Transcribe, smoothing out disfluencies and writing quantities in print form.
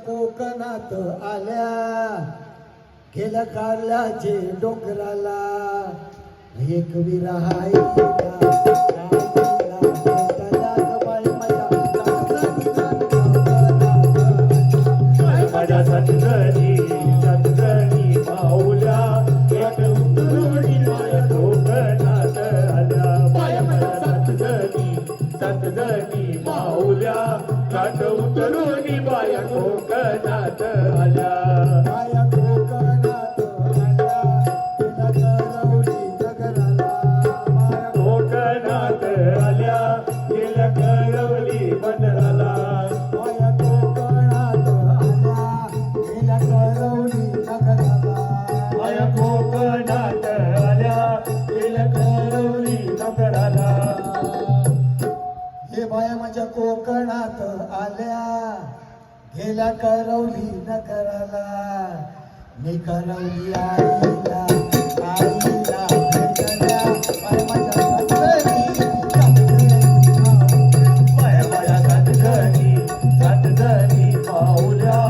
कोकणात आल्या गेल्या कारल्याचे डोंगराला एक विराहायला माझ्या सतगणी सतगणी माऊल्या एक उतरुणी माया कोकणात आल्या बाया माझ्या सतगणी माऊल्या काठ उतरुणी बाया कोकणात आल्या माया कोकणात आल्या गेल्या करवली नगराला माया कोकणात आल्या गेल्या करवली बंदराला माया कोकणात आल्या गेल्या करवली नगराला माया कोकणात आल्या गेल्या करवली नगराला हे बाया माझ्या कोकणात आल्या गेल्या करवली नगराला मी करवली आईला आईला भेटल्या बाया माझ्या माया माझ्या सतगणी माऊल्या